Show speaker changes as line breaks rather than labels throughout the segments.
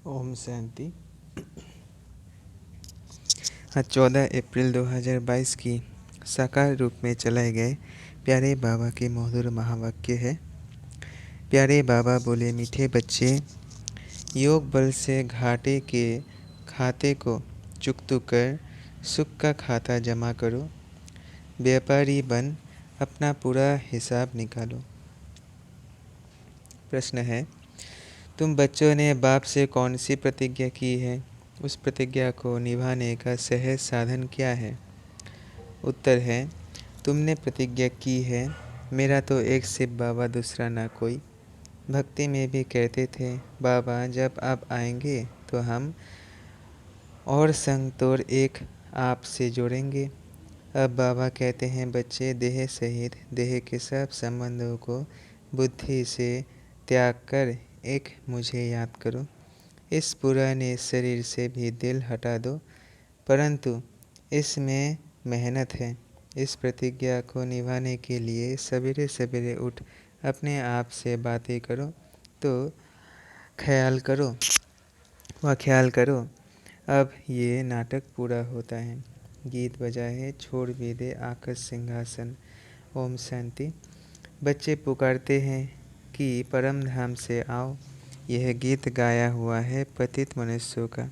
ओम शांति। आज 14 अप्रैल 2022 की साकार रूप में चलाए गए प्यारे बाबा के मधुर महावाक्य है। प्यारे बाबा बोले, मीठे बच्चे, योग बल से घाटे के खाते को चुकतू कर सुख का खाता जमा करो। व्यापारी बन अपना पूरा हिसाब निकालो। प्रश्न है, तुम बच्चों ने बाप से कौन सी प्रतिज्ञा की है? उस प्रतिज्ञा को निभाने का सहज साधन क्या है? उत्तर है, तुमने प्रतिज्ञा की है, मेरा तो एक शिव बाबा दूसरा ना कोई। भक्ति में भी कहते थे, बाबा जब आप आएंगे तो हम और संग तोड़ एक आप से जोड़ेंगे। अब बाबा कहते हैं, बच्चे देह सहित देह के सब संबंधों को बुद्धि से त्याग कर एक मुझे याद करो। इस पुराने शरीर से भी दिल हटा दो, परंतु इसमें मेहनत है। इस प्रतिज्ञा को निभाने के लिए सवेरे सवेरे उठ अपने आप से बातें करो तो ख्याल करो। अब ये नाटक पूरा होता है। गीत बजा है, छोड़ भी दे आकाश सिंहासन। ओम शांति। बच्चे पुकारते हैं कि परम धाम से आओ। यह गीत गाया हुआ है पतित मनुष्यों का।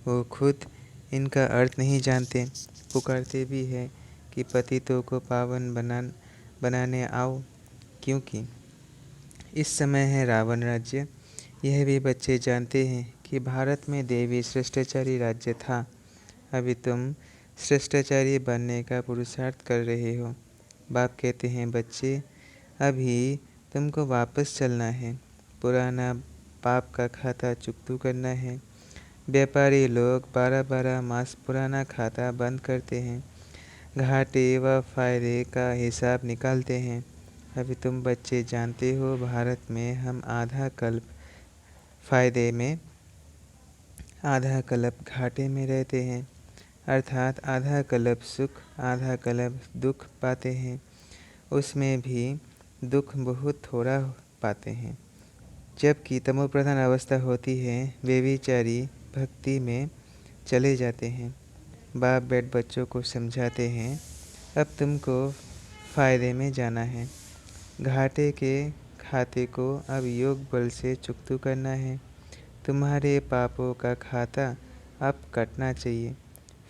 वो खुद इनका अर्थ नहीं जानते, पुकारते भी है कि पतितों को पावन बनाने आओ, क्योंकि इस समय है रावण राज्य। यह भी बच्चे जानते हैं कि भारत में देवी श्रेष्ठाचारी राज्य था। अभी तुम श्रेष्ठाचारी बनने का पुरुषार्थ कर रहे हो। बाप कहते हैं, बच्चे अभी तुमको वापस चलना है, पुराना पाप का खाता चुकतू करना है। व्यापारी लोग 12-12 मास पुराना खाता बंद करते हैं, घाटे व फायदे का हिसाब निकालते हैं। अभी तुम बच्चे जानते हो, भारत में हम आधा कल्प फायदे में आधा कल्प घाटे में रहते हैं, अर्थात आधा कल्प सुख आधा कल्प दुख पाते हैं। उसमें भी दुख बहुत थोड़ा पाते हैं। जबकि तमोप्रधान अवस्था होती है, वे बेचारी भक्ति में चले जाते हैं। बाप बैठ बच्चों को समझाते हैं, अब तुमको फ़ायदे में जाना है। घाटे के खाते को अब योग बल से चुकतू करना है। तुम्हारे पापों का खाता अब कटना चाहिए,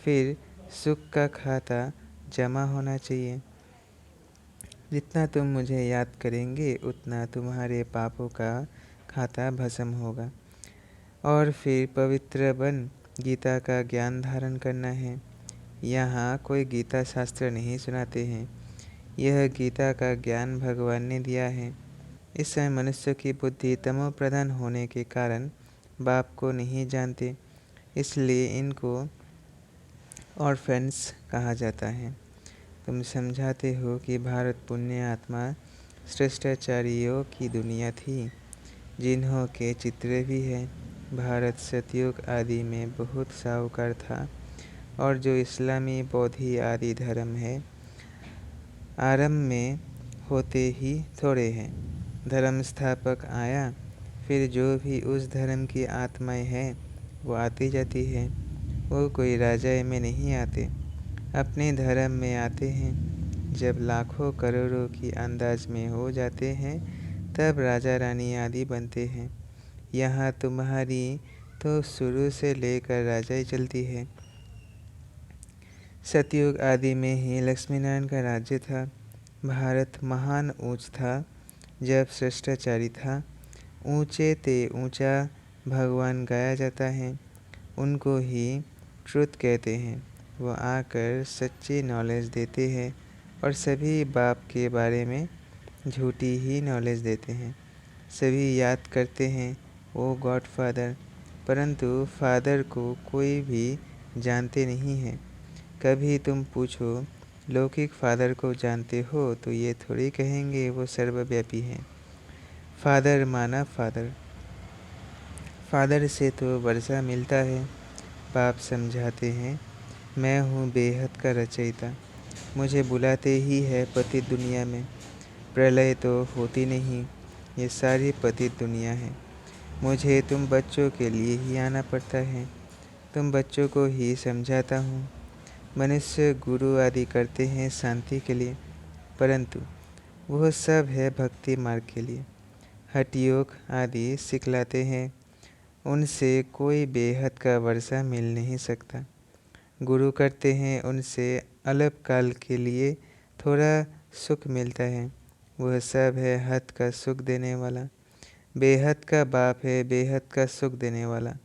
फिर सुख का खाता जमा होना चाहिए। जितना तुम मुझे याद करेंगे उतना तुम्हारे पापों का खाता भस्म होगा। और फिर पवित्र बन गीता का ज्ञान धारण करना है। यहाँ कोई गीता शास्त्र नहीं सुनाते हैं, यह गीता का ज्ञान भगवान ने दिया है। इस समय मनुष्य की बुद्धि तमो प्रधान होने के कारण बाप को नहीं जानते, इसलिए इनको ऑर्फेन्स कहा जाता है। तुम समझाते हो कि भारत पुण्य आत्मा श्रेष्ठाचार्यों की दुनिया थी, जिन्हों के चित्र भी है। भारत सतयुग आदि में बहुत साहूकार था, और जो इस्लामी बौद्धी आदि धर्म है, आरंभ में होते ही थोड़े हैं। धर्म स्थापक आया, फिर जो भी उस धर्म की आत्माएं हैं वो आती जाती है। वो कोई राजाए में नहीं आते, अपने धर्म में आते हैं। जब लाखों करोड़ों की अंदाज में हो जाते हैं, तब राजा रानी आदि बनते हैं। यहाँ तुम्हारी तो शुरू से लेकर राजाई चलती है। सतयुग आदि में ही लक्ष्मीनारायण का राज्य था। भारत महान ऊंच था जब श्रेष्ठाचारी था। ऊंचे ते ऊंचा भगवान गाया जाता है, उनको ही ट्रुथ कहते हैं। वो आकर सच्ची नॉलेज देते हैं और सभी बाप के बारे में झूठी ही नॉलेज देते हैं। सभी याद करते हैं ओ गॉड फादर, परंतु फादर को कोई भी जानते नहीं है। कभी तुम पूछो लौकिक फादर को जानते हो तो ये थोड़ी कहेंगे वो सर्वव्यापी हैं। फादर माना फादर, फादर से तो वर्षा मिलता है। बाप समझाते हैं, मैं हूँ बेहद का रचयिता, मुझे बुलाते ही है पतित दुनिया में। प्रलय तो होती नहीं, ये सारी पतित दुनिया है। मुझे तुम बच्चों के लिए ही आना पड़ता है। तुम बच्चों को ही समझाता हूँ। मनुष्य गुरु आदि करते हैं शांति के लिए, परंतु वह सब है भक्ति मार्ग के लिए। हठ योग आदि सिखलाते हैं, उनसे कोई बेहद का वर्षा मिल नहीं सकता। गुरु करते हैं, उनसे अल्पकाल के लिए थोड़ा सुख मिलता है। वह सब है हद का सुख देने वाला। बेहद का बाप है, बेहद का सुख देने वाला।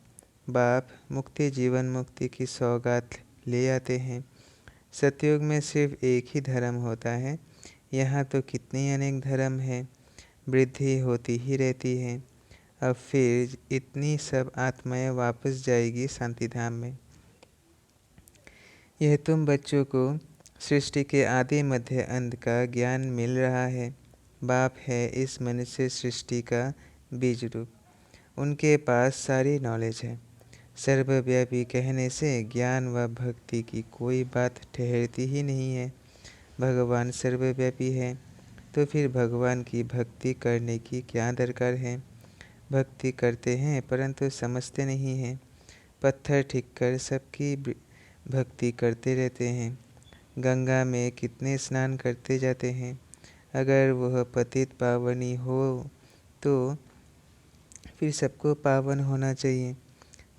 बाप मुक्ति जीवन मुक्ति की सौगात ले आते हैं। सतयुग में सिर्फ एक ही धर्म होता है, यहाँ तो कितने अनेक धर्म हैं। वृद्धि होती ही रहती है। अब फिर इतनी सब आत्माएं वापस जाएगी शांति धाम में। यह तुम बच्चों को सृष्टि के आदि मध्य अंत का ज्ञान मिल रहा है। बाप है इस मनुष्य सृष्टि का बीज रूप। उनके पास सारी नॉलेज है। सर्वव्यापी कहने से ज्ञान व भक्ति की कोई बात ठहरती ही नहीं है। भगवान सर्वव्यापी है, तो फिर भगवान की भक्ति करने की क्या दरकार है। भक्ति करते हैं परंतु समझते नहीं हैं। पत्थर ठीक कर सबकी भक्ति करते रहते हैं। गंगा में कितने स्नान करते जाते हैं। अगर वह पतित पावनी हो तो फिर सबको पावन होना चाहिए।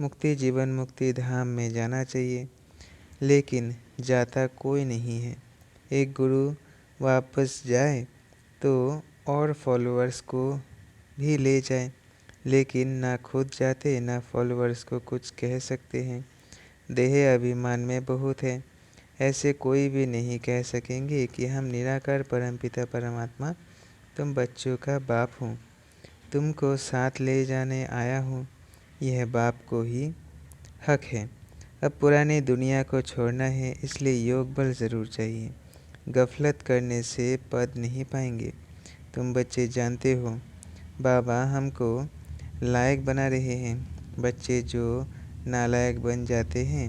मुक्ति जीवन मुक्ति धाम में जाना चाहिए, लेकिन जाता कोई नहीं है। एक गुरु वापस जाए तो और फॉलोअर्स को भी ले जाए, लेकिन ना खुद जाते ना फॉलोअर्स को कुछ कह सकते हैं। देह अभिमान में बहुत है। ऐसे कोई भी नहीं कह सकेंगे कि हम निराकार परमपिता परमात्मा तुम बच्चों का बाप हूँ, तुमको साथ ले जाने आया हूँ। यह बाप को ही हक है। अब पुरानी दुनिया को छोड़ना है, इसलिए योग बल ज़रूर चाहिए। गफलत करने से पद नहीं पाएंगे। तुम बच्चे जानते हो, बाबा हमको लायक बना रहे हैं। बच्चे जो नालायक बन जाते हैं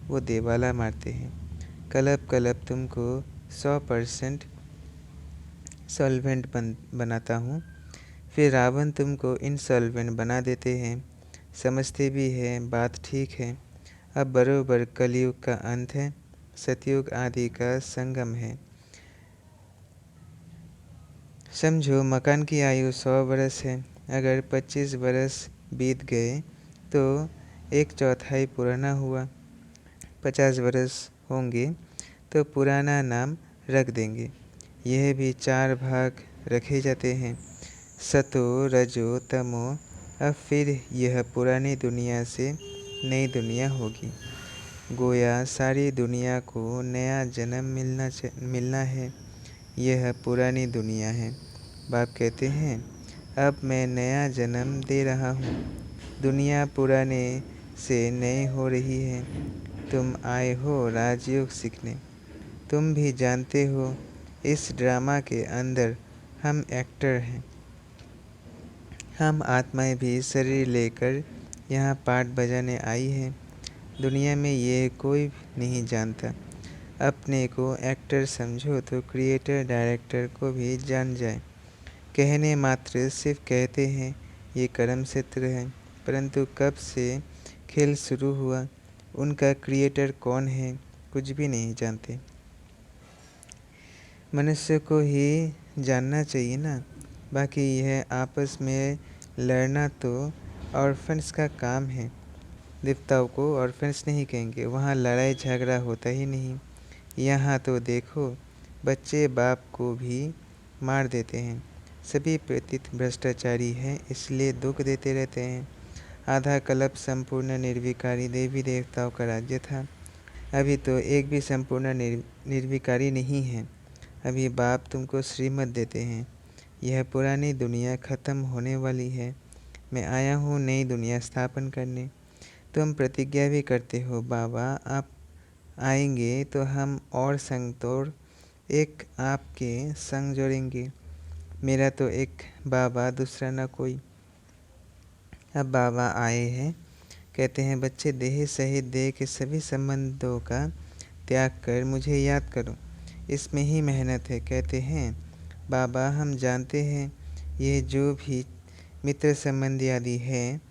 वो देवाला मारते हैं। कलब कलब तुमको 100% सॉल्वेंट बनाता हूँ, फिर रावण तुमको इनसॉल्वेंट बना देते हैं। समझते भी हैं, बात ठीक है। अब बरोबर कलयुग का अंत है, सतयुग आदि का संगम है। समझो मकान की आयु 100 बरस है। अगर 25 बरस बीत गए तो 1/4 पुराना हुआ। 50 बरस होंगे तो पुराना नाम रख देंगे। यह भी 4 भाग रखे जाते हैं, सतो रजो तमो। अब फिर यह पुरानी दुनिया से नई दुनिया होगी। गोया सारी दुनिया को नया जन्म मिलना है। यह पुरानी दुनिया है। बाप कहते हैं अब मैं नया जन्म दे रहा हूँ। दुनिया पुराने से नई हो रही है। तुम आए हो राजयोग सीखने। तुम भी जानते हो इस ड्रामा के अंदर हम एक्टर हैं। हम आत्माएं भी शरीर लेकर यहाँ पाठ बजाने आई हैं। दुनिया में ये कोई नहीं जानता। अपने को एक्टर समझो तो क्रिएटर डायरेक्टर को भी जान जाए। कहने मात्र सिर्फ कहते हैं ये कर्म क्षेत्र है, परंतु कब से खेल शुरू हुआ, उनका क्रिएटर कौन है, कुछ भी नहीं जानते। मनुष्य को ही जानना चाहिए ना। बाकी यह आपस में लड़ना तो ऑर्फन्स का काम है। देवताओं को ऑर्फन्स नहीं कहेंगे, वहाँ लड़ाई झगड़ा होता ही नहीं। यहाँ तो देखो बच्चे बाप को भी मार देते हैं। सभी पतित भ्रष्टाचारी हैं, इसलिए दुख देते रहते हैं। आधा कल्प संपूर्ण निर्विकारी देवी देवताओं का राज्य था। अभी तो एक भी संपूर्ण निर्विकारी नहीं है। अभी बाप तुमको श्रीमत देते हैं। यह पुरानी दुनिया ख़त्म होने वाली है। मैं आया हूँ नई दुनिया स्थापन करने। तुम प्रतिज्ञा भी करते हो बाबा आप आएंगे तो हम और संग तोड़ एक आपके संग जोड़ेंगे। मेरा तो एक बाबा दूसरा ना कोई। अब बाबा आए हैं, कहते हैं बच्चे देह सहित देह के सभी संबंधों का त्याग कर मुझे याद करो, इसमें ही मेहनत है। कहते हैं बाबा हम जानते हैं ये जो भी मित्र संबंधी आदि है,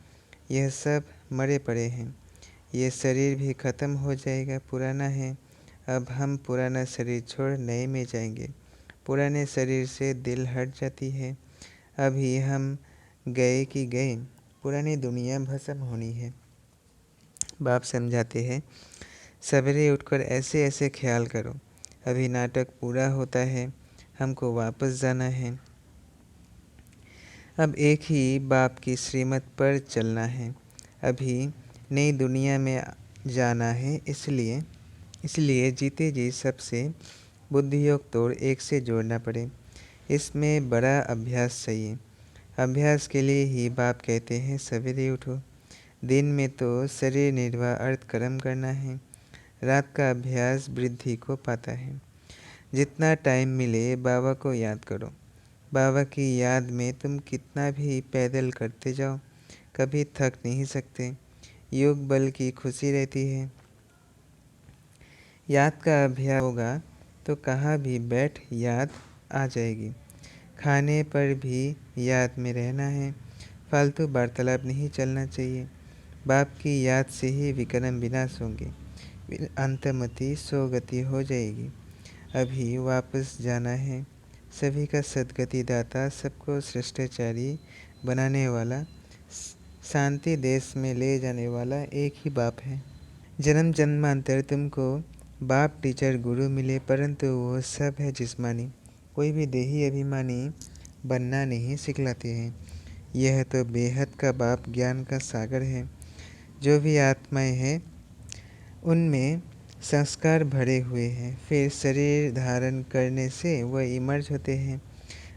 यह सब मरे पड़े हैं। ये शरीर भी खत्म हो जाएगा, पुराना है। अब हम पुराना शरीर छोड़ नए में जाएंगे। पुराने शरीर से दिल हट जाती है। अभी हम गए कि गए, पुरानी दुनिया भस्म होनी है। बाप समझाते हैं, सवेरे उठकर ऐसे ऐसे ख्याल करो। अभी नाटक पूरा होता है, हमको वापस जाना है। अब एक ही बाप की श्रीमत पर चलना है। अभी नई दुनिया में जाना है, इसलिए जीते जी सबसे बुद्धियोग तोड़ एक से जोड़ना पड़े। इसमें बड़ा अभ्यास चाहिए। अभ्यास के लिए ही बाप कहते हैं सवेरे उठो। दिन में तो शरीर निर्वाह अर्थ कर्म करना है। रात का अभ्यास वृद्धि को पाता है। जितना टाइम मिले बाबा को याद करो। बाबा की याद में तुम कितना भी पैदल करते जाओ, कभी थक नहीं सकते। योग बल की खुशी रहती है। याद का अभ्यास होगा तो कहाँ भी बैठ याद आ जाएगी। खाने पर भी याद में रहना है। फालतू वार्तालाप नहीं चलना चाहिए। बाप की याद से ही विक्रम विनाश होंगे। अंतमति सोगति हो जाएगी। अभी वापस जाना है। सभी का सद्गति दाता, सबको श्रेष्ठाचारी बनाने वाला, शांति देश में ले जाने वाला एक ही बाप है। जन्म जन्मांतर तुमको बाप टीचर गुरु मिले, परंतु वो सब है जिस्मानी। कोई भी देही अभिमानी बनना नहीं सिखलाते हैं। यह तो बेहद का बाप ज्ञान का सागर है। जो भी आत्माएं हैं उनमें संस्कार भरे हुए हैं। फिर शरीर धारण करने से वह इमर्ज होते हैं।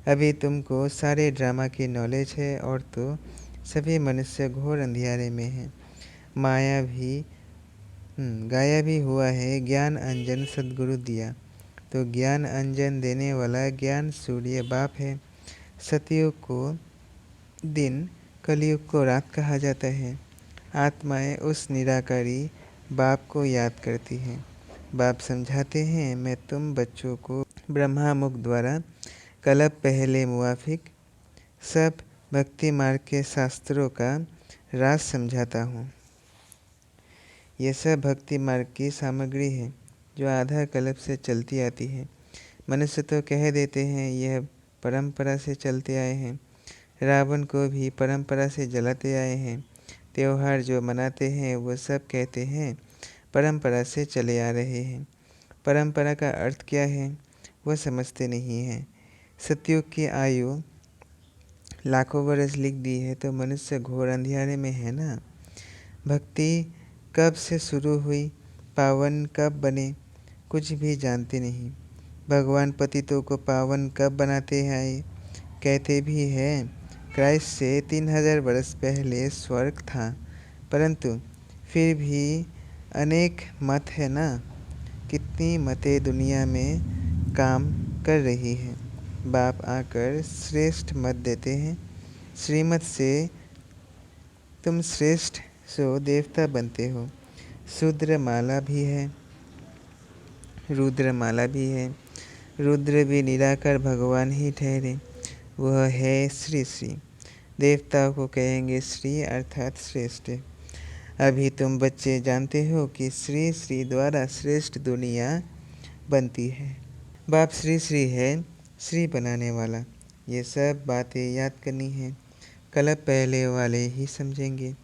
अभी तुमको सारे ड्रामा की नॉलेज है और तो सभी मनुष्य घोर अंधियारे में हैं। माया भी गाया भी हुआ है, ज्ञान अंजन सद्गुरु दिया। तो ज्ञान अंजन देने वाला ज्ञान सूर्य बाप है। सतयुग को दिन, कलयुग को रात कहा जाता है। आत्माएं उस निराकारी बाप को याद करती हैं। बाप समझाते हैं, मैं तुम बच्चों को ब्रह्मा मुख द्वारा कल्प पहले मुआफिक सब भक्ति मार्ग के शास्त्रों का राज समझाता हूँ। ये सब भक्ति मार्ग की सामग्री है जो आधा कल्प से चलती आती है। मनुष्य तो कह देते हैं यह परंपरा से चलते आए हैं। रावण को भी परंपरा से जलाते आए हैं। त्यौहार जो मनाते हैं वो सब कहते हैं परंपरा से चले आ रहे हैं। परंपरा का अर्थ क्या है वो समझते नहीं हैं। सतयुग की आयु लाखों वर्ष लिख दी है तो मनुष्य घोर अंधियारे में है ना। भक्ति कब से शुरू हुई, पावन कब बने, कुछ भी जानते नहीं। भगवान पतितों को पावन कब बनाते हैं, कहते भी हैं क्राइस्ट से 3000 वर्ष पहले स्वर्ग था। परंतु फिर भी अनेक मत है ना। कितनी मतें दुनिया में काम कर रही है। बाप आकर श्रेष्ठ मत देते हैं। श्रीमत से तुम श्रेष्ठ सो देवता बनते हो। शूद्र माला भी है, रुद्र माला भी है। रुद्र भी निराकार भगवान ही ठहरे, वह है श्री श्री। देवताओं को कहेंगे श्री अर्थात श्रेष्ठ। अभी तुम बच्चे जानते हो कि श्री श्री द्वारा श्रेष्ठ दुनिया बनती है। बाप श्री श्री है, श्री बनाने वाला। ये सब बातें याद करनी है। कल्प पहले वाले ही समझेंगे।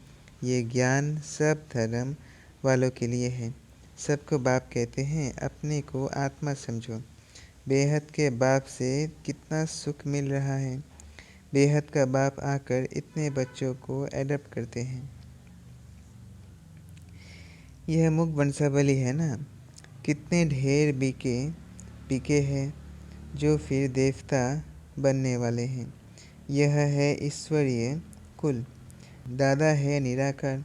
ये ज्ञान सब धर्म वालों के लिए है। सबको बाप कहते हैं, अपने को आत्मा समझो। बेहद के बाप से कितना सुख मिल रहा है। बेहद का बाप आकर इतने बच्चों को एडप्ट करते हैं। यह मुख वंशावली है ना। कितने ढेर बिके हैं जो फिर देवता बनने वाले हैं। यह है ईश्वरीय कुल। दादा है निराकार,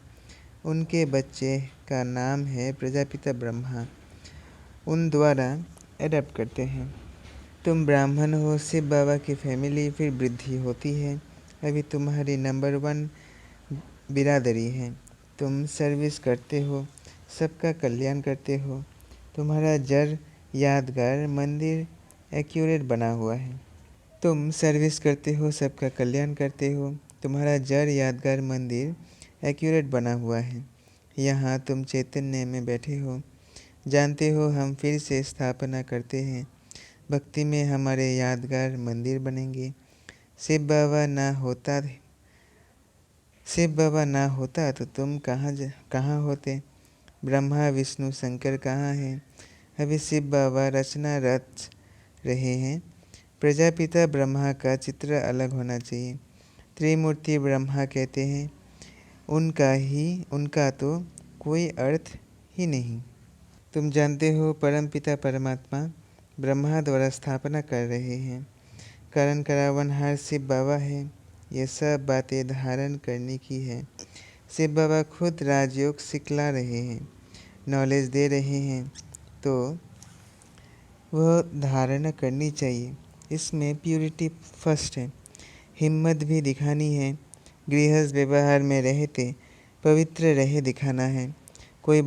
उनके बच्चे का नाम है प्रजापिता ब्रह्मा। उन द्वारा एडप्ट करते हैं। तुम ब्राह्मण हो, शिव बाबा की फैमिली, फिर वृद्धि होती है। अभी तुम्हारी नंबर 1 बिरादरी है। तुम सर्विस करते हो, सबका कल्याण करते हो। तुम्हारा जर यादगार मंदिर एक्यूरेट बना हुआ है। तुम सर्विस करते हो, सबका कल्याण करते हो। तुम्हारा जड़ यादगार मंदिर एक्यूरेट बना हुआ है। यहाँ तुम चैतन्य में बैठे हो। जानते हो हम फिर से स्थापना करते हैं। भक्ति में हमारे यादगार मंदिर बनेंगे। शिव बाबा ना होता तो तुम कहाँ होते? ब्रह्मा विष्णु शंकर कहाँ हैं? अभी शिव बाबा रचना रच रहे हैं। प्रजापिता ब्रह्मा का चित्र अलग होना चाहिए। त्रिमूर्ति ब्रह्मा कहते हैं, उनका तो कोई अर्थ ही नहीं। तुम जानते हो परमपिता परमात्मा ब्रह्मा द्वारा स्थापना कर रहे हैं। कारण करावनहार शिव बाबा है। ये सब बातें धारण करने की है। शिव बाबा खुद राजयोग सिखला रहे हैं, नॉलेज दे रहे हैं, तो वह धारणा करनी चाहिए। इसमें प्यूरिटी फर्स्ट है। हिम्मत भी दिखानी है। गृहस्थ व्यवहार में रहते पवित्र रहे दिखाना है। कोई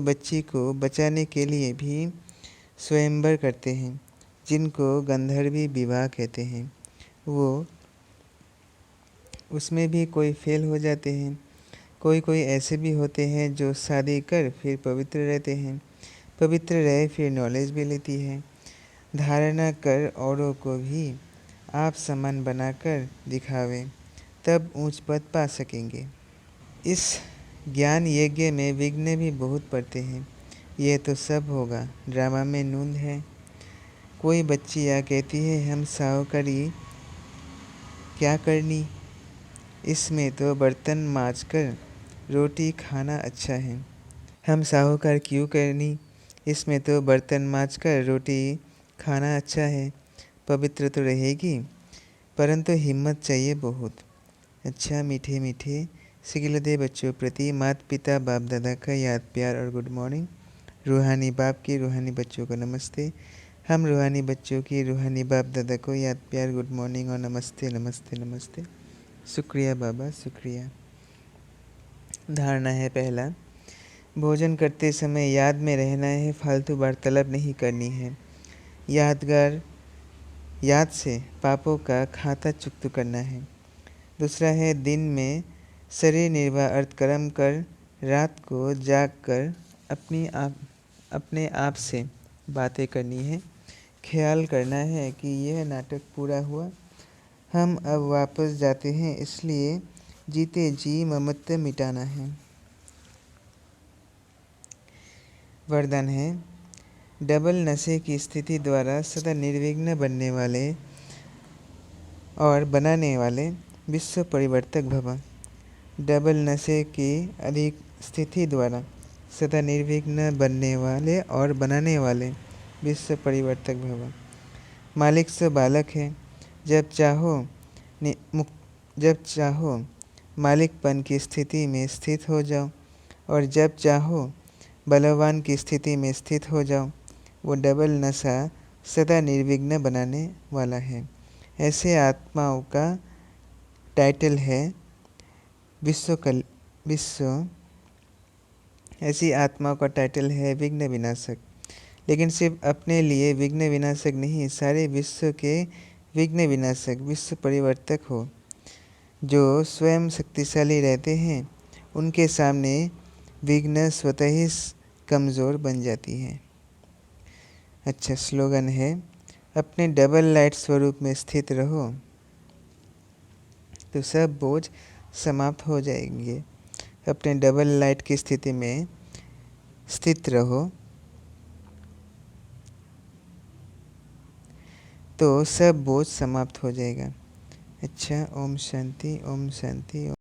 बच्ची को बचाने के लिए भी स्वयंवर करते हैं, जिनको गंधर्वी विवाह कहते हैं। वो उसमें भी कोई फेल हो जाते हैं। कोई ऐसे भी होते हैं जो शादी कर फिर पवित्र रहते हैं, पवित्र रहे फिर नॉलेज भी लेती है। धारणा कर औरों को भी आप समान बनाकर दिखावे, तब ऊंच पद पा सकेंगे। इस ज्ञान यज्ञ में विघ्न भी बहुत पड़ते हैं। यह तो सब होगा, ड्रामा में नूंद है। कोई बच्ची या कहती है हम साहूकारी क्या करनी, इसमें तो बर्तन मांजकर रोटी खाना अच्छा है। हम साहूकार क्यों करनी, इसमें तो बर्तन मांजकर रोटी खाना अच्छा है। पवित्र तो रहेगी, परंतु हिम्मत चाहिए बहुत। अच्छा मीठे मीठे सिखिलते बच्चों प्रति माता पिता बाप दादा का याद प्यार और गुड मॉर्निंग। रूहानी बाप की रूहानी बच्चों को नमस्ते। हम रूहानी बच्चों की रूहानी बाप दादा को याद प्यार गुड मॉर्निंग और नमस्ते नमस्ते नमस्ते। शुक्रिया बाबा, शुक्रिया। धारणा है पहला, भोजन करते समय याद में रहना है, फालतू वार्तालाप नहीं करनी है। याद से पापों का खाता चुकता करना है। दूसरा है दिन में शरीर निर्वाह अर्थ कर्म कर, रात को जाग कर अपने आप से बातें करनी है। ख्याल करना है कि यह नाटक पूरा हुआ, हम अब वापस जाते हैं, इसलिए जीते जी ममत्व मिटाना है। वरदान है, डबल नशे की स्थिति द्वारा सदा निर्विघ्न बनने वाले और बनाने वाले विश्व परिवर्तक भव। डबल नशे की अधिक स्थिति द्वारा सदा निर्विघ्न बनने वाले और बनाने वाले विश्व परिवर्तक भव। मालिक से बालक है। जब चाहो मालिकपन की स्थिति में स्थित हो जाओ, और जब चाहो बलवान की स्थिति में स्थित हो जाओ। वो डबल नशा सदा निर्विघ्न बनाने वाला है। ऐसे आत्माओं का टाइटल है ऐसी आत्माओं का टाइटल है विघ्न विनाशक। लेकिन सिर्फ अपने लिए विघ्न विनाशक नहीं, सारे विश्व के विघ्न विनाशक, विश्व परिवर्तक हो। जो स्वयं शक्तिशाली रहते हैं, उनके सामने विघ्न स्वतः ही कमज़ोर बन जाती है। अच्छा स्लोगन है, अपने डबल लाइट स्वरूप में स्थित रहो तो सब बोझ समाप्त हो जाएंगे। अपने डबल लाइट की स्थिति में स्थित रहो तो सब बोझ समाप्त हो जाएगा। अच्छा, ओम शांति, ओम शांति।